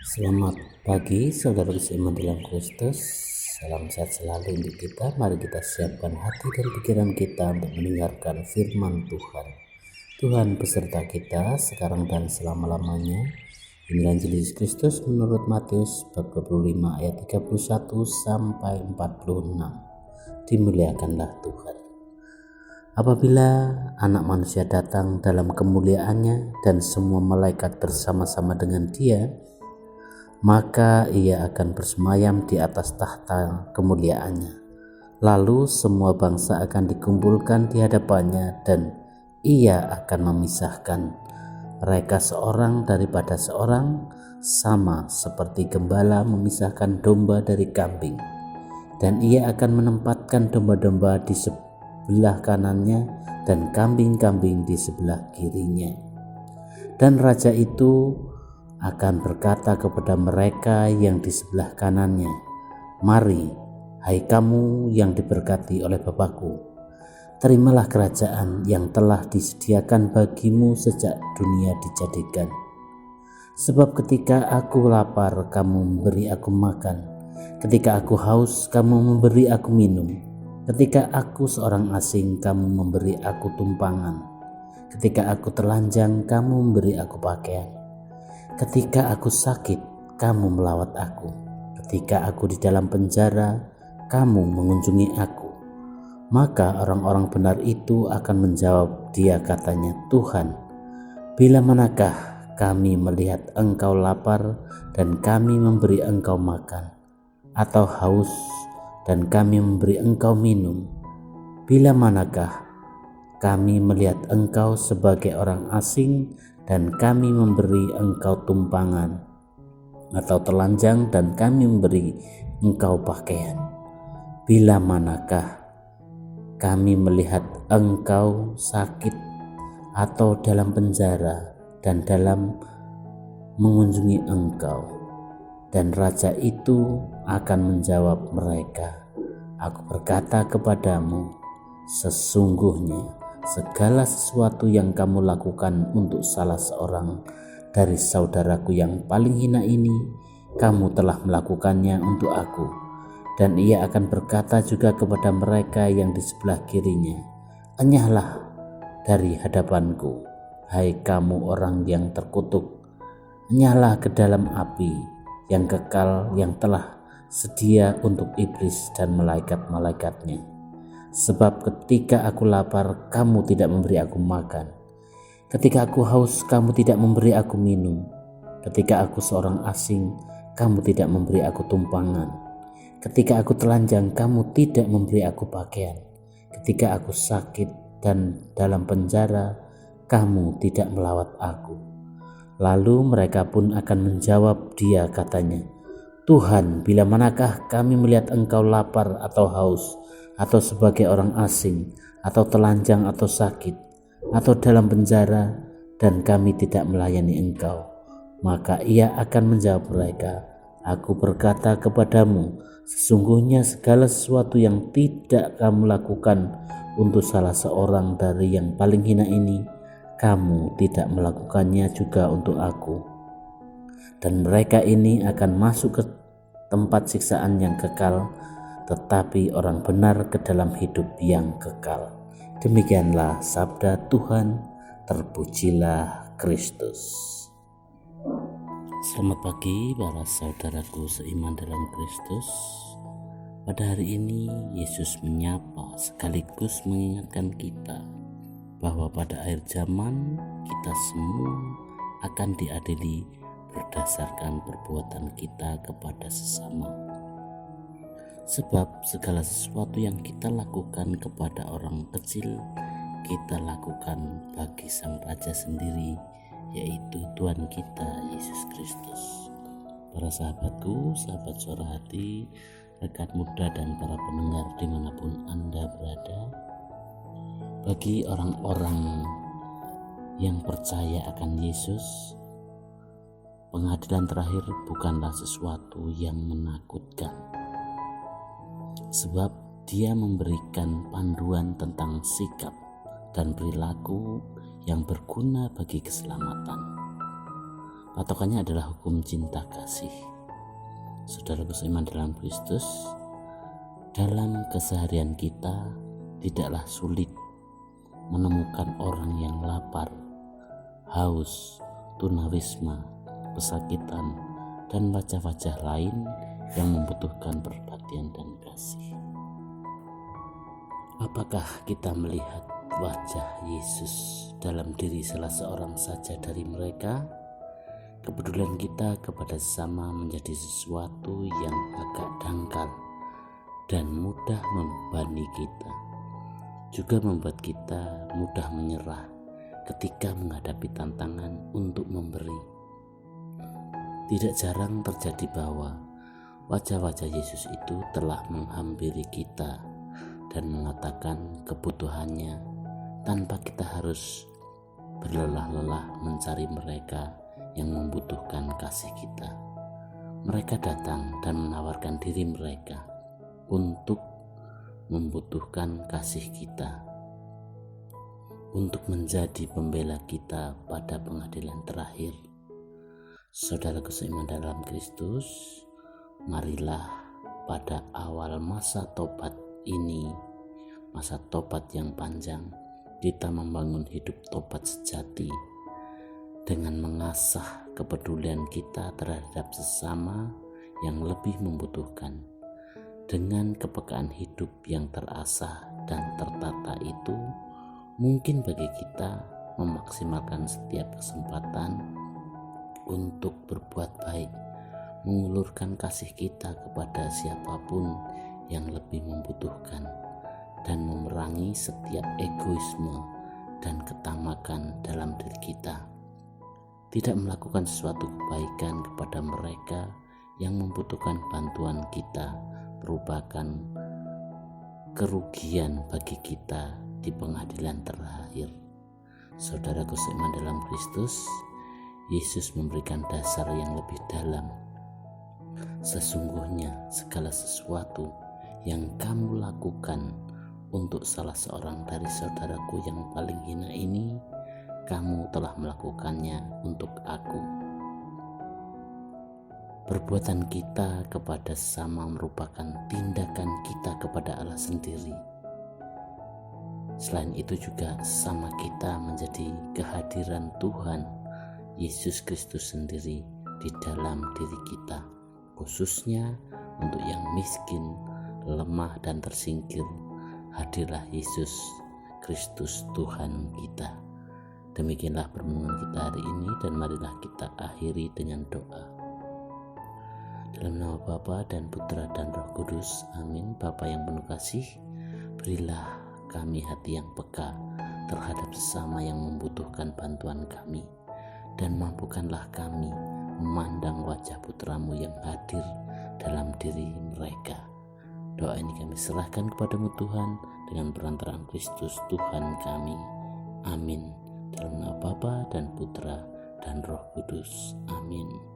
Selamat pagi saudara seiman dalam Kristus. Salam sehat selalu untuk kita. Mari kita siapkan hati dan pikiran kita untuk mendengarkan firman Tuhan. Tuhan beserta kita sekarang dan selama-lamanya. Inilah Injil Yesus Kristus menurut Matius bab 25 ayat 31 sampai 46. Dimuliakanlah Tuhan. Apabila Anak Manusia datang dalam kemuliaannya dan semua malaikat bersama-sama dengan Dia, maka Ia akan bersemayam di atas tahta kemuliaannya. Lalu semua bangsa akan dikumpulkan di hadapannya dan Ia akan memisahkan mereka seorang daripada seorang, sama seperti gembala memisahkan domba dari kambing. Dan Ia akan menempatkan domba-domba di sebelah kanannya dan kambing-kambing di sebelah kirinya. Dan raja itu akan berkata kepada mereka yang di sebelah kanannya, "Mari, hai kamu yang diberkati oleh Bapa-Ku, terimalah kerajaan yang telah disediakan bagimu sejak dunia dijadikan. Sebab ketika aku lapar, kamu memberi aku makan. Ketika aku haus, kamu memberi aku minum. Ketika aku seorang asing, kamu memberi aku tumpangan. Ketika aku telanjang, kamu memberi aku pakaian. Ketika aku sakit, kamu melawat aku. Ketika aku di dalam penjara, kamu mengunjungi aku." Maka orang-orang benar itu akan menjawab dia katanya, "Tuhan, bila manakah kami melihat Engkau lapar dan kami memberi Engkau makan, atau haus dan kami memberi Engkau minum? Bila manakah kami melihat Engkau sebagai orang asing dan kami memberi Engkau tumpangan, atau telanjang dan kami memberi Engkau pakaian? Bila manakah kami melihat Engkau sakit atau dalam penjara dan dalam mengunjungi Engkau?" Dan raja itu akan menjawab mereka, "Aku berkata kepadamu, sesungguhnya segala sesuatu yang kamu lakukan untuk salah seorang dari saudaraku yang paling hina ini, kamu telah melakukannya untuk aku." Dan ia akan berkata juga kepada mereka yang di sebelah kirinya, "Enyahlah dari hadapanku, hai kamu orang yang terkutuk, enyahlah ke dalam api yang kekal yang telah sedia untuk iblis dan malaikat-malaikatnya. Sebab ketika aku lapar, kamu tidak memberi aku makan. Ketika aku haus, kamu tidak memberi aku minum. Ketika aku seorang asing, kamu tidak memberi aku tumpangan. Ketika aku telanjang, kamu tidak memberi aku pakaian. Ketika aku sakit dan dalam penjara, kamu tidak melawat aku." Lalu mereka pun akan menjawab dia katanya, "Tuhan, bila manakah kami melihat Engkau lapar atau haus, atau sebagai orang asing, atau telanjang atau sakit, atau dalam penjara, dan kami tidak melayani Engkau?" Maka ia akan menjawab mereka, "Aku berkata kepadamu, sesungguhnya segala sesuatu yang tidak kamu lakukan untuk salah seorang dari yang paling hina ini, kamu tidak melakukannya juga untuk aku." Dan mereka ini akan masuk ke tempat siksaan yang kekal, tetapi orang benar ke dalam hidup yang kekal. Demikianlah sabda Tuhan. Terpujilah Kristus. Selamat pagi para saudaraku seiman dalam Kristus. Pada hari ini Yesus menyapa sekaligus mengingatkan kita bahwa pada akhir zaman kita semua akan diadili berdasarkan perbuatan kita kepada sesama. Sebab segala sesuatu yang kita lakukan kepada orang kecil, kita lakukan bagi Sang Raja sendiri, yaitu Tuhan kita Yesus Kristus. Para sahabatku, sahabat suara hati, rekan muda dan para pendengar dimanapun Anda berada, bagi orang-orang yang percaya akan Yesus, pengadilan terakhir bukanlah sesuatu yang menakutkan, sebab Dia memberikan panduan tentang sikap dan perilaku yang berguna bagi keselamatan. Patokannya adalah hukum cinta kasih. Saudaraku seiman dalam Kristus, dalam keseharian kita tidaklah sulit menemukan orang yang lapar, haus, tunawisma, pesakitan, dan wajah-wajah lain yang membutuhkan perhatian dan kasih. Apakah kita melihat wajah Yesus dalam diri salah seorang saja dari mereka? Kepedulian kita kepada sesama menjadi sesuatu yang agak dangkal dan mudah membebani kita, juga membuat kita mudah menyerah ketika menghadapi tantangan untuk memberi. Tidak jarang terjadi bahwa wajah-wajah Yesus itu telah menghampiri kita dan mengatakan kebutuhannya tanpa kita harus berlelah-lelah mencari mereka yang membutuhkan kasih kita. Mereka datang dan menawarkan diri mereka untuk membutuhkan kasih kita, untuk menjadi pembela kita pada pengadilan terakhir. Saudaraku seiman dalam Kristus, marilah pada awal masa tobat ini, masa tobat yang panjang, kita membangun hidup tobat sejati dengan mengasah kepedulian kita terhadap sesama yang lebih membutuhkan. Dengan kepekaan hidup yang terasah dan tertata itu, mungkin bagi kita memaksimalkan setiap kesempatan untuk berbuat baik, mengulurkan kasih kita kepada siapapun yang lebih membutuhkan, dan memerangi setiap egoisme dan ketamakan dalam diri kita. Tidak melakukan sesuatu kebaikan kepada mereka yang membutuhkan bantuan kita merupakan kerugian bagi kita di pengadilan terakhir. Saudaraku seiman dalam Kristus, Yesus memberikan dasar yang lebih dalam. Sesungguhnya segala sesuatu yang kamu lakukan untuk salah seorang dari saudaraku yang paling hina ini, kamu telah melakukannya untuk aku. Perbuatan kita kepada sesama merupakan tindakan kita kepada Allah sendiri. Selain itu juga sesama kita menjadi kehadiran Tuhan Yesus Kristus sendiri di dalam diri kita, khususnya untuk yang miskin, lemah, dan tersingkir. Hadirlah Yesus Kristus Tuhan kita. Demikianlah pertemuan kita hari ini, dan marilah kita akhiri dengan doa. Dalam nama Bapa dan Putra dan Roh Kudus, amin. Bapa yang penuh kasih, berilah kami hati yang peka terhadap sesama yang membutuhkan bantuan kami, dan mampukanlah kami memandang wajah putramu yang hadir dalam diri mereka. Doa ini kami serahkan kepadamu Tuhan, dengan perantaraan Kristus Tuhan kami. Amin. Dalam nama Bapa dan Putra dan Roh Kudus. Amin.